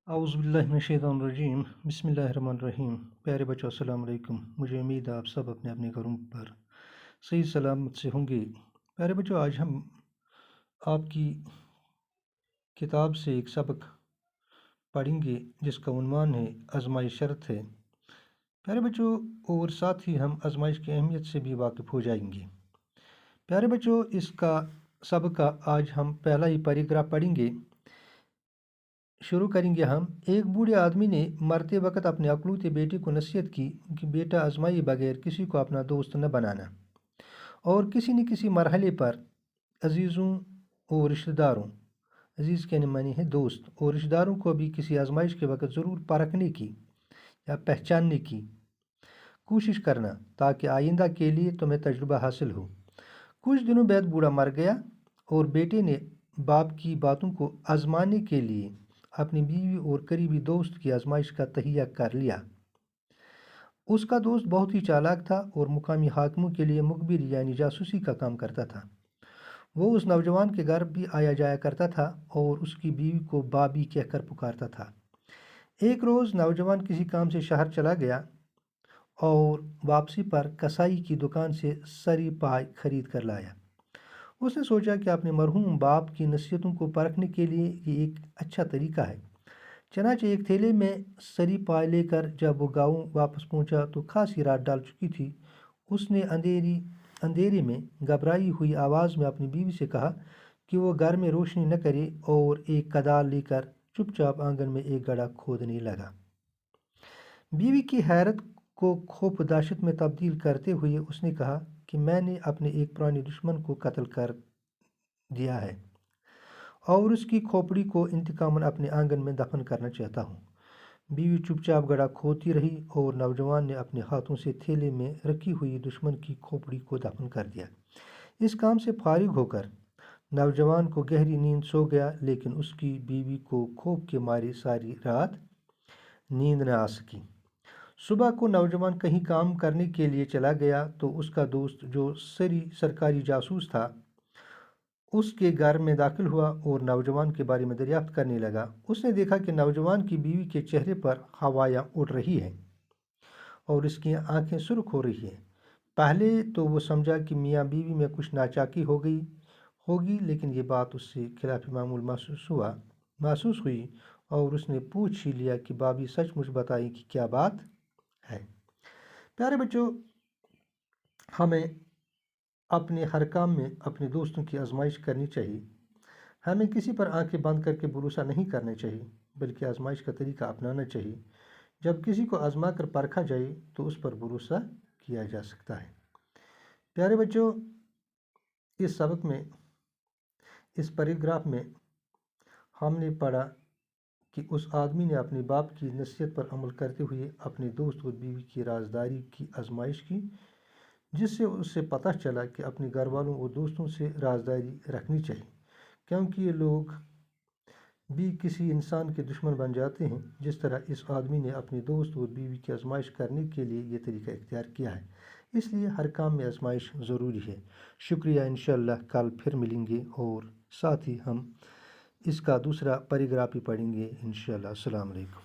औज़ुबिल्लाहिमिनश्शैतानिर्रजीम बिस्मिल्लाहिर्रहमानिर्रहीम। प्यारे बच्चों अस्सलाम वालेकुम। मुझे उम्मीद है आप सब अपने अपने घरों पर सही सलामत से होंगे। प्यारे बच्चों, आज हम आपकी किताब से एक सबक पढ़ेंगे जिसका उन्वान है आज़माइश शर्त है। प्यारे बच्चों, और साथ ही हम आज़माइश की अहमियत से भी वाकिफ़ हो जाएंगे। प्यारे बच्चों, इसका सबक का आज हम पहला ही पैराग्राफ पढ़ेंगे। शुरू करेंगे हम। एक बूढ़े आदमी ने मरते वक्त अपने अकलूते बेटे को नसीहत की कि बेटा, आजमाए बगैर किसी को अपना दोस्त न बनाना, और किसी न किसी मरहले पर अजीज़ों और रिश्तेदारों, अजीज़ के माने है दोस्त, और रिश्तेदारों को भी किसी आजमाइश के वक्त ज़रूर परखने की या पहचानने की कोशिश करना, ताकि आइंदा के लिए तुम्हें तजुर्बा हासिल हो। कुछ दिनों बाद बूढ़ा मर गया और बेटे ने बाप की बातों को आजमाने के लिए अपनी बीवी और करीबी दोस्त की आजमाइश का तहिया कर लिया। उसका दोस्त बहुत ही चालाक था और मुकामी हाकिमों के लिए मुखबिर यानी जासूसी का काम करता था। वो उस नौजवान के घर भी आया जाया करता था और उसकी बीवी को बाबी कहकर पुकारता था। एक रोज़ नौजवान किसी काम से शहर चला गया और वापसी पर कसाई की दुकान से सरी पाय खरीद कर लाया। उसने सोचा कि अपने मरहूम बाप की नसीहतों को परखने के लिए ये एक अच्छा तरीका है। चनाचे एक थैले में सरी पाय लेकर जब वो गाँव वापस पहुंचा तो खासी रात डाल चुकी थी। उसने अंधेरे में घबराई हुई आवाज़ में अपनी बीवी से कहा कि वो घर में रोशनी न करे, और एक कदाल लेकर चुपचाप आंगन में एक गड्ढा खोदने लगा। बीवी की हैरत को खौफ दहशत में तब्दील करते हुए उसने कहा कि मैंने अपने एक पुराने दुश्मन को कत्ल कर दिया है और उसकी खोपड़ी को इंतकामन अपने आंगन में दफन करना चाहता हूँ। बीवी चुपचाप गड्ढा खोदती रही और नौजवान ने अपने हाथों से थैले में रखी हुई दुश्मन की खोपड़ी को दफन कर दिया। इस काम से फारिग होकर नौजवान को गहरी नींद सो गया, लेकिन उसकी बीवी को खौफ के मारे सारी रात नींद न आ सकी। सुबह को नौजवान कहीं काम करने के लिए चला गया तो उसका दोस्त, जो सरकारी जासूस था, उसके घर में दाखिल हुआ और नौजवान के बारे में दरियाफ्त करने लगा। उसने देखा कि नौजवान की बीवी के चेहरे पर हवायाँ उड़ रही हैं और उसकी आंखें सुर्ख हो रही हैं। पहले तो वो समझा कि मियाँ बीवी में कुछ नाचाकी हो गई होगी, लेकिन ये बात उससे खिलाफ मामूल महसूस हुई और उसने पूछ ही लिया कि भाभी सचमुच बताई कि क्या बात है। प्यारे बच्चों, हमें अपने हर काम में अपने दोस्तों की आजमाइश करनी चाहिए। हमें किसी पर आंखें बंद करके भरोसा नहीं करना चाहिए, बल्कि आजमाइश का तरीका अपनाना चाहिए। जब किसी को आजमा कर परखा जाए तो उस पर भरोसा किया जा सकता है। प्यारे बच्चों, इस सबक में, इस पैराग्राफ में हमने पढ़ा कि उस आदमी ने अपने बाप की नसीहत पर अमल करते हुए अपने दोस्त और बीवी की राजदारी की आजमाइश की, जिससे उसे पता चला कि अपने घर वालों और दोस्तों से राजदारी रखनी चाहिए, क्योंकि ये लोग भी किसी इंसान के दुश्मन बन जाते हैं। जिस तरह इस आदमी ने अपने दोस्त और बीवी की आजमाइश करने के लिए ये तरीका इख्तियार किया है, इसलिए हर काम में आजमाइश ज़रूरी है। शुक्रिया। इंशाअल्लाह कल फिर मिलेंगे और साथ ही हम इसका दूसरा पैराग्राफ भी पढ़ेंगे इंशाअल्लाह। अस्सलाम वालेकुम।